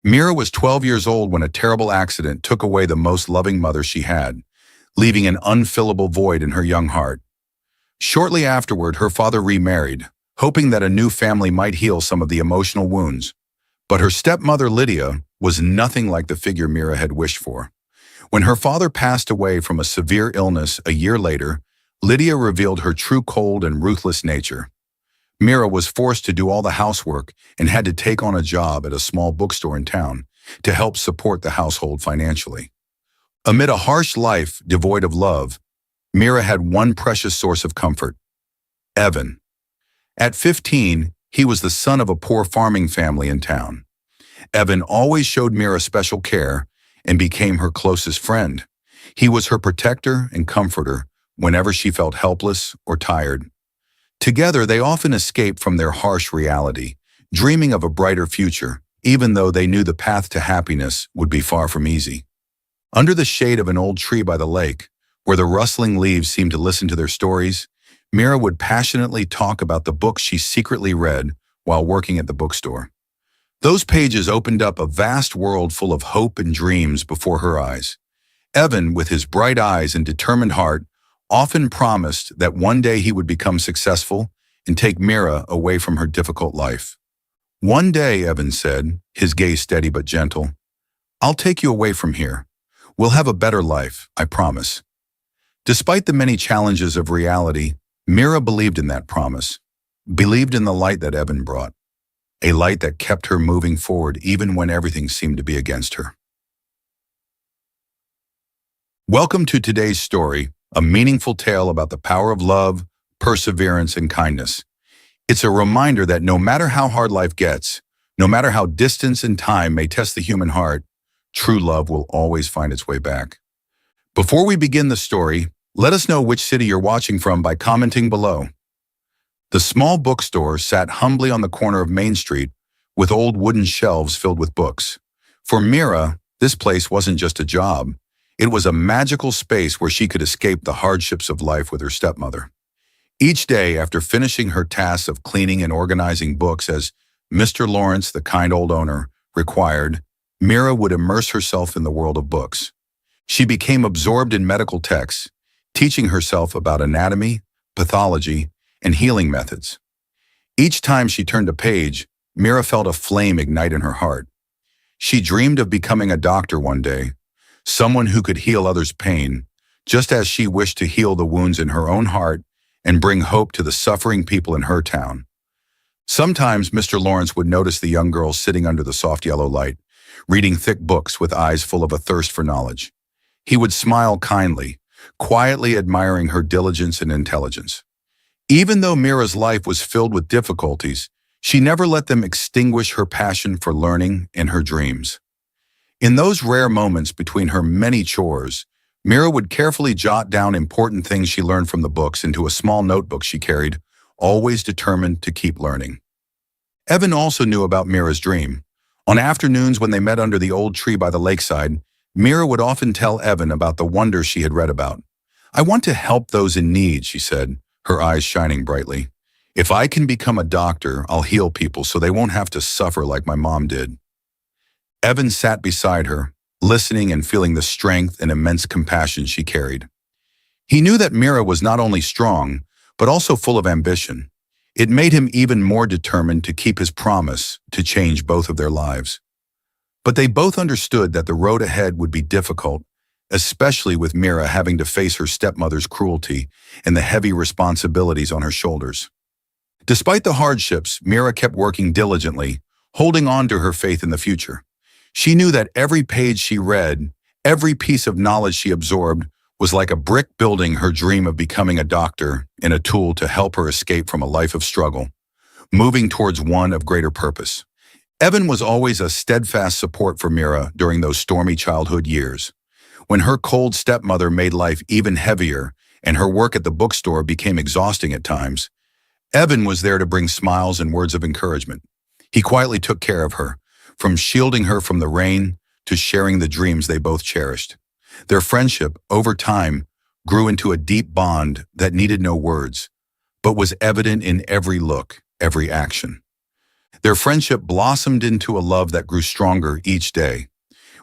Mira was 12 years old when a terrible accident took away the most loving mother she had, leaving an unfillable void in her young heart. Shortly afterward, her father remarried, hoping that a new family might heal some of the emotional wounds. But her stepmother, Lydia, was nothing like the figure Mira had wished for. When her father passed away from a severe illness a year later, Lydia revealed her true cold and ruthless nature. Mira was forced to do all the housework and had to take on a job at a small bookstore in town to help support the household financially. Amid a harsh life devoid of love, Mira had one precious source of comfort: Evan. At 15, he was the son of a poor farming family in town. Evan always showed Mira special care and became her closest friend. He was her protector and comforter whenever she felt helpless or tired. Together, they often escaped from their harsh reality, dreaming of a brighter future, even though they knew the path to happiness would be far from easy. Under the shade of an old tree by the lake, where the rustling leaves seemed to listen to their stories, Mira would passionately talk about the books she secretly read while working at the bookstore. Those pages opened up a vast world full of hope and dreams before her eyes. Evan, with his bright eyes and determined heart, often promised that one day he would become successful and take Mira away from her difficult life. "One day," Evan said, his gaze steady but gentle, "I'll take you away from here. We'll have a better life, I promise." Despite the many challenges of reality, Mira believed in that promise, believed in the light that Evan brought, a light that kept her moving forward even when everything seemed to be against her. Welcome to today's story, a meaningful tale about the power of love, perseverance, and kindness. It's a reminder that no matter how hard life gets, no matter how distance and time may test the human heart, true love will always find its way back. Before we begin the story, let us know which city you're watching from by commenting below. The small bookstore sat humbly on the corner of Main Street with old wooden shelves filled with books. For Mira, this place wasn't just a job. It was a magical space where she could escape the hardships of life with her stepmother. Each day, after finishing her tasks of cleaning and organizing books as Mr. Lawrence, the kind old owner, required, Mira would immerse herself in the world of books. She became absorbed in medical texts, teaching herself about anatomy, pathology, and healing methods. Each time she turned a page, Mira felt a flame ignite in her heart. She dreamed of becoming a doctor one day, someone who could heal others' pain, just as she wished to heal the wounds in her own heart and bring hope to the suffering people in her town. Sometimes Mr. Lawrence would notice the young girl sitting under the soft yellow light, reading thick books with eyes full of a thirst for knowledge. He would smile kindly, quietly admiring her diligence and intelligence. Even though Mira's life was filled with difficulties, she never let them extinguish her passion for learning and her dreams. In those rare moments between her many chores, Mira would carefully jot down important things she learned from the books into a small notebook she carried, always determined to keep learning. Evan also knew about Mira's dream. On afternoons when they met under the old tree by the lakeside, Mira would often tell Evan about the wonders she had read about. "I want to help those in need," she said, her eyes shining brightly. "If I can become a doctor, I'll heal people so they won't have to suffer like my mom did." Evan sat beside her, listening and feeling the strength and immense compassion she carried. He knew that Mira was not only strong, but also full of ambition. It made him even more determined to keep his promise to change both of their lives. But they both understood that the road ahead would be difficult, especially with Mira having to face her stepmother's cruelty and the heavy responsibilities on her shoulders. Despite the hardships, Mira kept working diligently, holding on to her faith in the future. She knew that every page she read, every piece of knowledge she absorbed, was like a brick building her dream of becoming a doctor and a tool to help her escape from a life of struggle, moving towards one of greater purpose. Evan was always a steadfast support for Mira during those stormy childhood years. When her cold stepmother made life even heavier and her work at the bookstore became exhausting at times, Evan was there to bring smiles and words of encouragement. He quietly took care of her, from shielding her from the rain to sharing the dreams they both cherished. Their friendship, over time, grew into a deep bond that needed no words, but was evident in every look, every action. Their friendship blossomed into a love that grew stronger each day.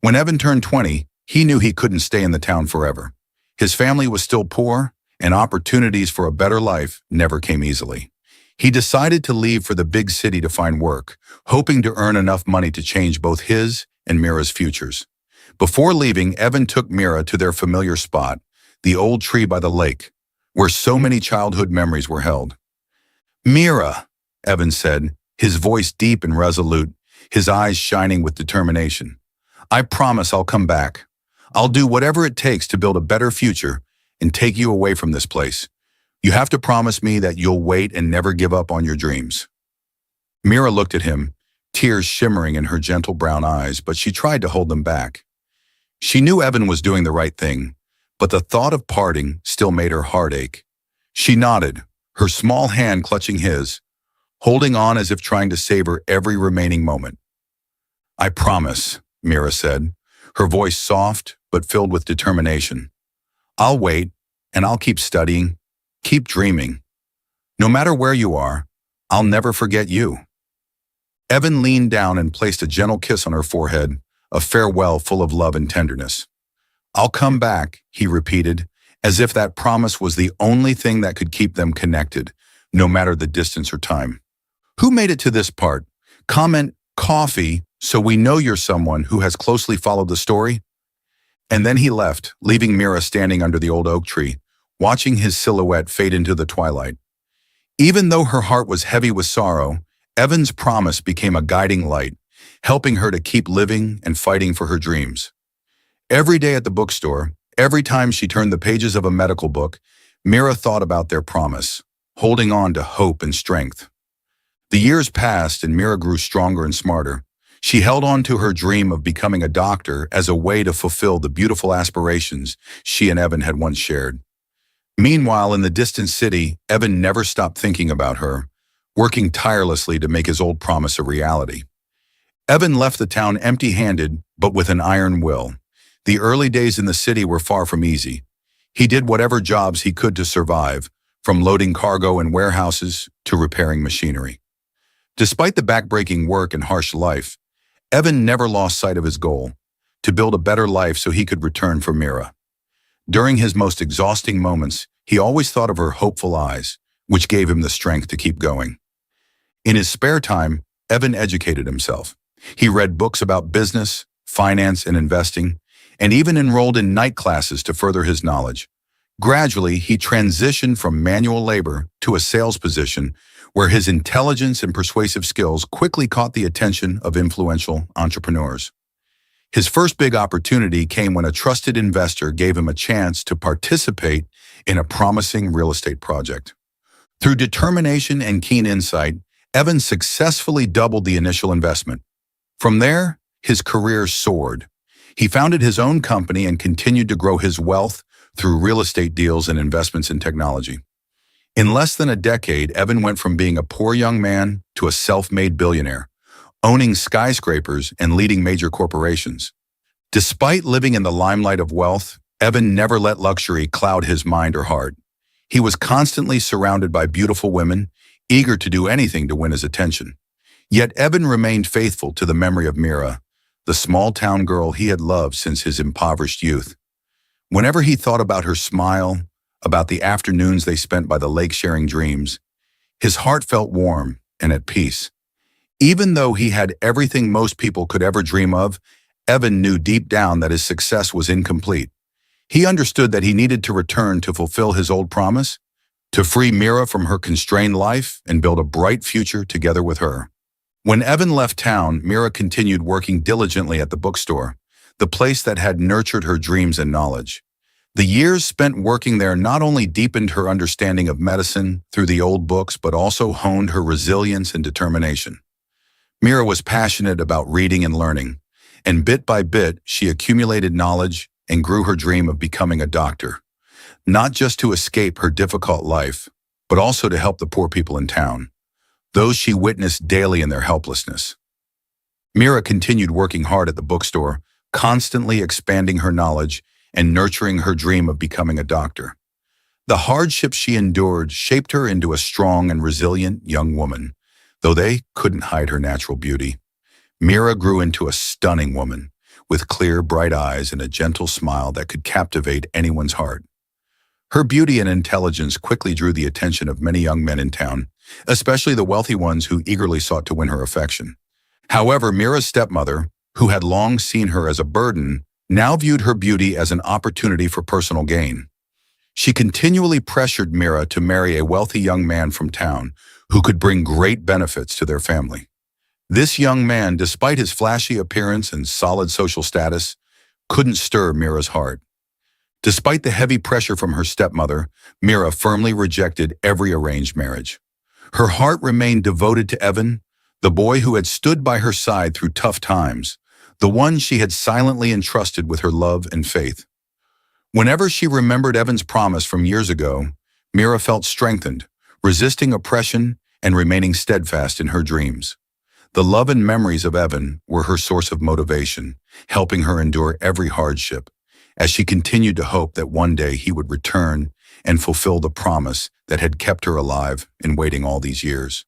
When Evan turned 20, he knew he couldn't stay in the town forever. His family was still poor, and opportunities for a better life never came easily. He decided to leave for the big city to find work, hoping to earn enough money to change both his and Mira's futures. Before leaving, Evan took Mira to their familiar spot, the old tree by the lake, where so many childhood memories were held. "Mira," Evan said, his voice deep and resolute, his eyes shining with determination. "I promise I'll come back. I'll do whatever it takes to build a better future and take you away from this place. You have to promise me that you'll wait and never give up on your dreams." Mira looked at him, tears shimmering in her gentle brown eyes, but she tried to hold them back. She knew Evan was doing the right thing, but the thought of parting still made her heart ache. She nodded, her small hand clutching his, holding on as if trying to savor every remaining moment. "I promise," Mira said, her voice soft but filled with determination. "I'll wait, and I'll keep studying, keep dreaming. No matter where you are, I'll never forget you." Evan leaned down and placed a gentle kiss on her forehead, a farewell full of love and tenderness. "I'll come back," he repeated, as if that promise was the only thing that could keep them connected, no matter the distance or time. Who made it to this part? Comment "coffee" so we know you're someone who has closely followed the story. And then he left, leaving Mira standing under the old oak tree, watching his silhouette fade into the twilight. Even though her heart was heavy with sorrow, Evan's promise became a guiding light, helping her to keep living and fighting for her dreams. Every day at the bookstore, every time she turned the pages of a medical book, Mira thought about their promise, holding on to hope and strength. The years passed and Mira grew stronger and smarter. She held on to her dream of becoming a doctor as a way to fulfill the beautiful aspirations she and Evan had once shared. Meanwhile, in the distant city, Evan never stopped thinking about her, working tirelessly to make his old promise a reality. Evan left the town empty-handed, but with an iron will. The early days in the city were far from easy. He did whatever jobs he could to survive, from loading cargo in warehouses to repairing machinery. Despite the backbreaking work and harsh life, Evan never lost sight of his goal, to build a better life so he could return for Mira. During his most exhausting moments, he always thought of her hopeful eyes, which gave him the strength to keep going. In his spare time, Evan educated himself. He read books about business, finance, and investing, and even enrolled in night classes to further his knowledge. Gradually, he transitioned from manual labor to a sales position where his intelligence and persuasive skills quickly caught the attention of influential entrepreneurs. His first big opportunity came when a trusted investor gave him a chance to participate in a promising real estate project. Through determination and keen insight, Evan successfully doubled the initial investment. From there, his career soared. He founded his own company and continued to grow his wealth through real estate deals and investments in technology. In less than a decade, Evan went from being a poor young man to a self-made billionaire, owning skyscrapers and leading major corporations. Despite living in the limelight of wealth, Evan never let luxury cloud his mind or heart. He was constantly surrounded by beautiful women, eager to do anything to win his attention. Yet Evan remained faithful to the memory of Mira, the small-town girl he had loved since his impoverished youth. Whenever he thought about her smile, about the afternoons they spent by the lake sharing dreams, his heart felt warm and at peace. Even though he had everything most people could ever dream of, Evan knew deep down that his success was incomplete. He understood that he needed to return to fulfill his old promise, to free Mira from her constrained life and build a bright future together with her. When Evan left town, Mira continued working diligently at the bookstore, the place that had nurtured her dreams and knowledge. The years spent working there not only deepened her understanding of medicine through the old books, but also honed her resilience and determination. Mira was passionate about reading and learning, and bit by bit, she accumulated knowledge and grew her dream of becoming a doctor, not just to escape her difficult life, but also to help the poor people in town, those she witnessed daily in their helplessness. Mira continued working hard at the bookstore, constantly expanding her knowledge and nurturing her dream of becoming a doctor. The hardships she endured shaped her into a strong and resilient young woman, Though they couldn't hide her natural beauty, Mira grew into a stunning woman, with clear, bright eyes and a gentle smile that could captivate anyone's heart. Her beauty and intelligence quickly drew the attention of many young men in town, especially the wealthy ones who eagerly sought to win her affection. However, Mira's stepmother, who had long seen her as a burden, now viewed her beauty as an opportunity for personal gain. She continually pressured Mira to marry a wealthy young man from town who could bring great benefits to their family. This young man, despite his flashy appearance and solid social status, couldn't stir Mira's heart. Despite the heavy pressure from her stepmother, Mira firmly rejected every arranged marriage. Her heart remained devoted to Evan, the boy who had stood by her side through tough times, the one she had silently entrusted with her love and faith. Whenever she remembered Evan's promise from years ago, Mira felt strengthened, resisting oppression and remaining steadfast in her dreams. The love and memories of Evan were her source of motivation, helping her endure every hardship, as she continued to hope that one day he would return and fulfill the promise that had kept her alive and waiting all these years.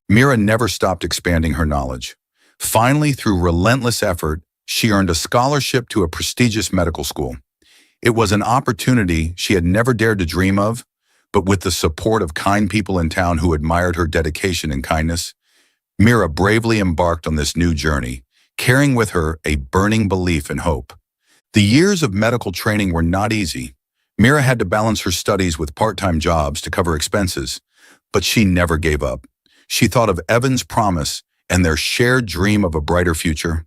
Mira never stopped expanding her knowledge. Finally, through relentless effort, she earned a scholarship to a prestigious medical school. It was an opportunity she had never dared to dream of, but with the support of kind people in town who admired her dedication and kindness, Mira bravely embarked on this new journey, carrying with her a burning belief and hope. The years of medical training were not easy. Mira had to balance her studies with part-time jobs to cover expenses, but she never gave up. She thought of Evan's promise and their shared dream of a brighter future.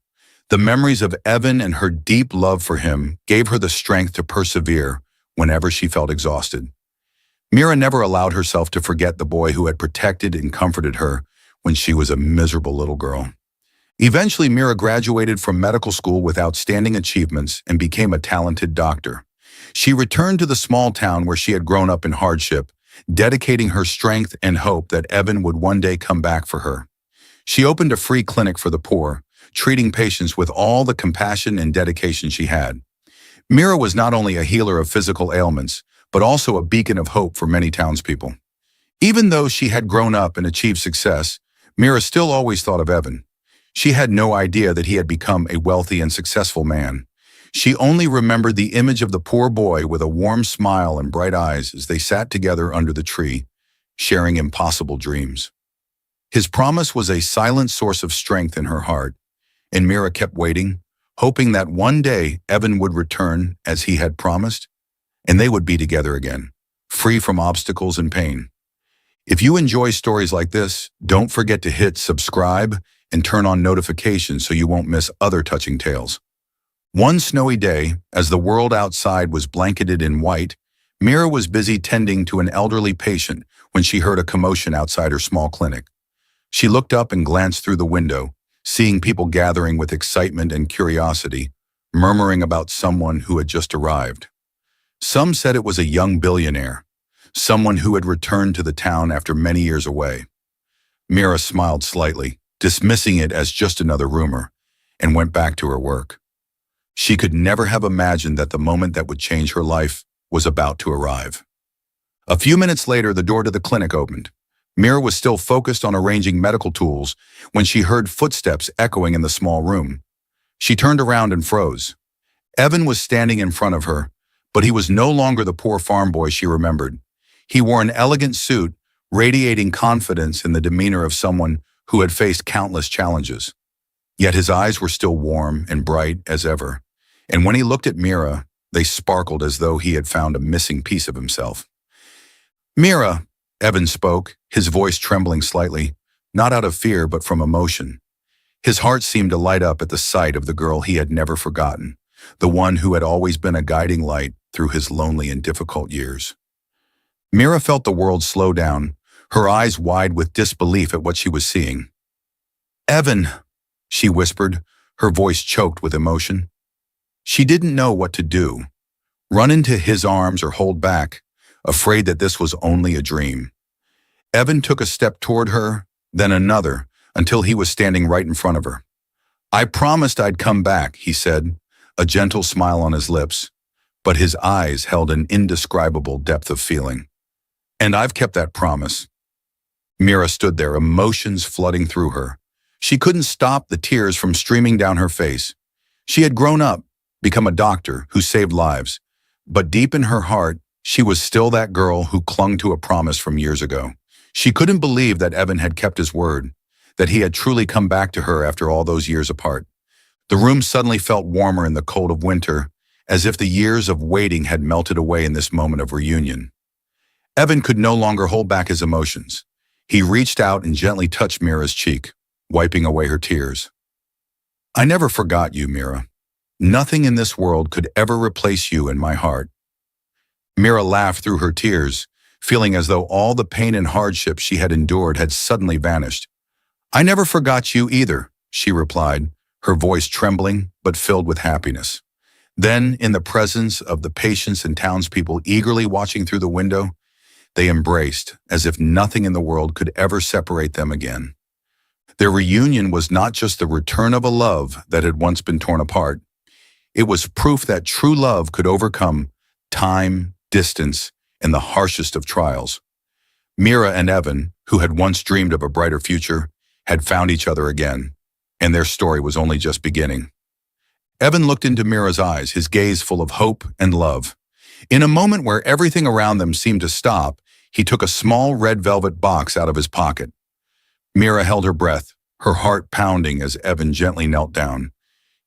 The memories of Evan and her deep love for him gave her the strength to persevere whenever she felt exhausted. Mira never allowed herself to forget the boy who had protected and comforted her when she was a miserable little girl. Eventually, Mira graduated from medical school with outstanding achievements and became a talented doctor. She returned to the small town where she had grown up in hardship, dedicating her strength and hope that Evan would one day come back for her. She opened a free clinic for the poor, treating patients with all the compassion and dedication she had. Mira was not only a healer of physical ailments, but also a beacon of hope for many townspeople. Even though she had grown up and achieved success, Mira still always thought of Evan. She had no idea that he had become a wealthy and successful man. She only remembered the image of the poor boy with a warm smile and bright eyes as they sat together under the tree, sharing impossible dreams. His promise was a silent source of strength in her heart, and Mira kept waiting, hoping that one day Evan would return as he had promised, and they would be together again, free from obstacles and pain. If you enjoy stories like this, don't forget to hit subscribe and turn on notifications so you won't miss other touching tales. One snowy day, as the world outside was blanketed in white, Mira was busy tending to an elderly patient when she heard a commotion outside her small clinic. She looked up and glanced through the window, seeing people gathering with excitement and curiosity, murmuring about someone who had just arrived. Some said it was a young billionaire, someone who had returned to the town after many years away. Mira smiled slightly, dismissing it as just another rumor, and went back to her work. She could never have imagined that the moment that would change her life was about to arrive. A few minutes later, the door to the clinic opened. Mira was still focused on arranging medical tools when she heard footsteps echoing in the small room. She turned around and froze. Evan was standing in front of her, but he was no longer the poor farm boy she remembered. He wore an elegant suit, radiating confidence in the demeanor of someone who had faced countless challenges. Yet his eyes were still warm and bright as ever, and when he looked at Mira, they sparkled as though he had found a missing piece of himself. "Mira," Evan spoke, his voice trembling slightly, not out of fear but from emotion. His heart seemed to light up at the sight of the girl he had never forgotten, the one who had always been a guiding light through his lonely and difficult years. Mira felt the world slow down, her eyes wide with disbelief at what she was seeing. "Evan," she whispered, her voice choked with emotion. She didn't know what to do, run into his arms or hold back, afraid that this was only a dream. Evan took a step toward her, then another, until he was standing right in front of her. "I promised I'd come back," he said, a gentle smile on his lips, but his eyes held an indescribable depth of feeling. "And I've kept that promise." Mira stood there, emotions flooding through her. She couldn't stop the tears from streaming down her face. She had grown up, become a doctor who saved lives, but deep in her heart, she was still that girl who clung to a promise from years ago. She couldn't believe that Evan had kept his word, that he had truly come back to her after all those years apart. The room suddenly felt warmer in the cold of winter, as if the years of waiting had melted away in this moment of reunion. Evan could no longer hold back his emotions. He reached out and gently touched Mira's cheek, wiping away her tears. "I never forgot you, Mira. Nothing in this world could ever replace you in my heart." Mira laughed through her tears, feeling as though all the pain and hardship she had endured had suddenly vanished. "I never forgot you either," she replied, her voice trembling but filled with happiness. Then, in the presence of the patients and townspeople eagerly watching through the window, they embraced as if nothing in the world could ever separate them again. Their reunion was not just the return of a love that had once been torn apart. It was proof that true love could overcome time, distance, and the harshest of trials. Mira and Evan, who had once dreamed of a brighter future, had found each other again, and their story was only just beginning. Evan looked into Mira's eyes, his gaze full of hope and love. In a moment where everything around them seemed to stop, he took a small red velvet box out of his pocket. Mira held her breath, her heart pounding as Evan gently knelt down,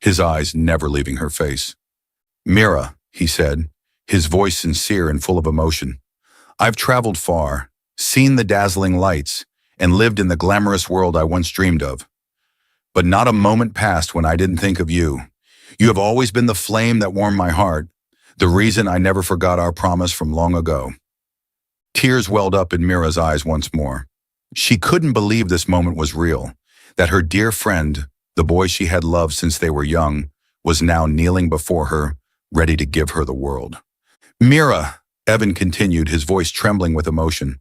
his eyes never leaving her face. "Mira," he said, his voice sincere and full of emotion, "I've traveled far, seen the dazzling lights, and lived in the glamorous world I once dreamed of. But not a moment passed when I didn't think of you. You have always been the flame that warmed my heart, the reason I never forgot our promise from long ago." Tears welled up in Mira's eyes once more. She couldn't believe this moment was real, that her dear friend, the boy she had loved since they were young, was now kneeling before her, ready to give her the world. "Mira," Evan continued, his voice trembling with emotion,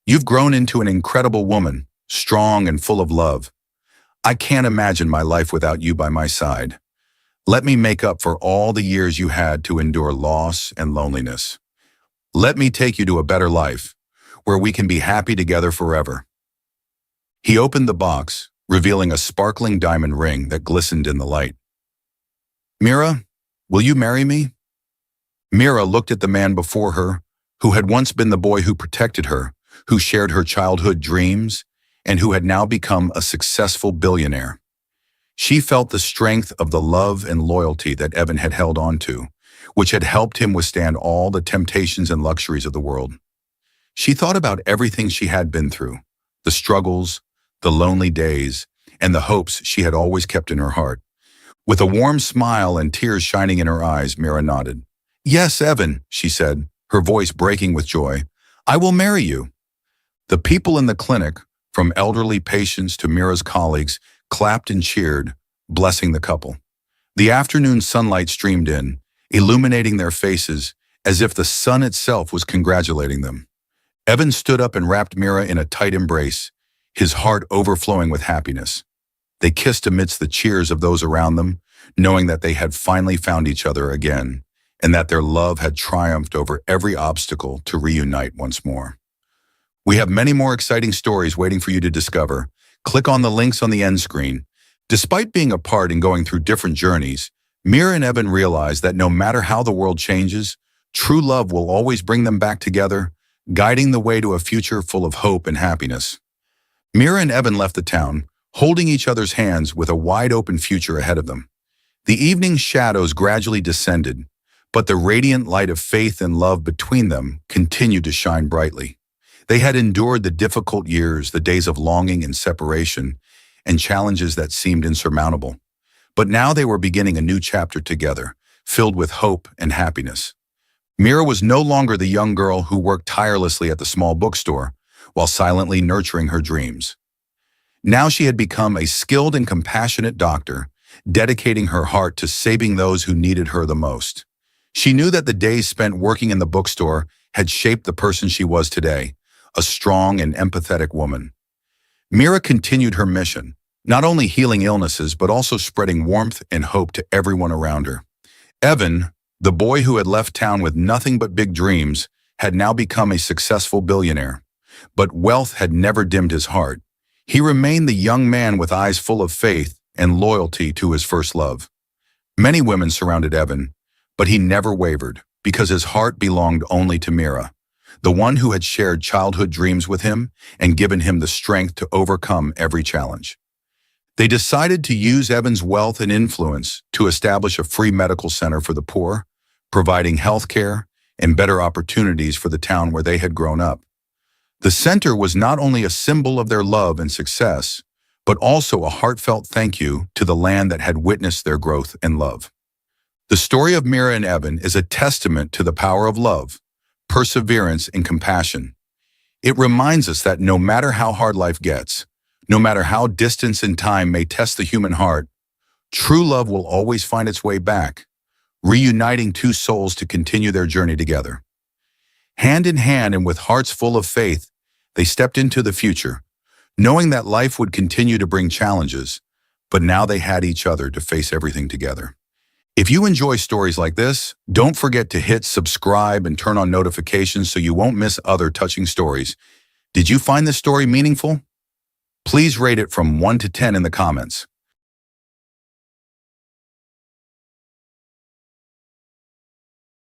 "you've grown into an incredible woman, strong and full of love. I can't imagine my life without you by my side. Let me make up for all the years you had to endure loss and loneliness. Let me take you to a better life, where we can be happy together forever." He opened the box, revealing a sparkling diamond ring that glistened in the light. "Mira, will you marry me?" Mira looked at the man before her, who had once been the boy who protected her, who shared her childhood dreams, and who had now become a successful billionaire. She felt the strength of the love and loyalty that Evan had held on to, which had helped him withstand all the temptations and luxuries of the world. She thought about everything she had been through, the struggles, the lonely days, and the hopes she had always kept in her heart. With a warm smile and tears shining in her eyes, Mira nodded. "Yes, Evan," she said, her voice breaking with joy. "I will marry you." The people in the clinic, from elderly patients to Mira's colleagues, clapped and cheered, blessing the couple. The afternoon sunlight streamed in, illuminating their faces as if the sun itself was congratulating them. Evan stood up and wrapped Mira in a tight embrace, his heart overflowing with happiness. They kissed amidst the cheers of those around them, knowing that they had finally found each other again, and that their love had triumphed over every obstacle to reunite once more. We have many more exciting stories waiting for you to discover. Click on the links on the end screen. Despite being apart and going through different journeys, Mira and Evan realized that no matter how the world changes, true love will always bring them back together, guiding the way to a future full of hope and happiness. Mira and Evan left the town, holding each other's hands with a wide-open future ahead of them. The evening shadows gradually descended, but the radiant light of faith and love between them continued to shine brightly. They had endured the difficult years, the days of longing and separation, and challenges that seemed insurmountable. But now they were beginning a new chapter together, filled with hope and happiness. Mira was no longer the young girl who worked tirelessly at the small bookstore, while silently nurturing her dreams. Now she had become a skilled and compassionate doctor, dedicating her heart to saving those who needed her the most. She knew that the days spent working in the bookstore had shaped the person she was today, a strong and empathetic woman. Mira continued her mission, not only healing illnesses but also spreading warmth and hope to everyone around her. Evan, the boy who had left town with nothing but big dreams, had now become a successful billionaire. But wealth had never dimmed his heart. He remained the young man with eyes full of faith and loyalty to his first love. Many women surrounded Evan, but he never wavered because his heart belonged only to Mira, the one who had shared childhood dreams with him and given him the strength to overcome every challenge. They decided to use Evan's wealth and influence to establish a free medical center for the poor, providing health care and better opportunities for the town where they had grown up. The center was not only a symbol of their love and success, but also a heartfelt thank you to the land that had witnessed their growth and love. The story of Mira and Evan is a testament to the power of love, perseverance, and compassion. It reminds us that no matter how hard life gets, no matter how distance and time may test the human heart, true love will always find its way back, reuniting two souls to continue their journey together. Hand in hand and with hearts full of faith, they stepped into the future, knowing that life would continue to bring challenges, but now they had each other to face everything together. If you enjoy stories like this, don't forget to hit subscribe and turn on notifications so you won't miss other touching stories. Did you find this story meaningful? Please rate it from 1 to 10 in the comments.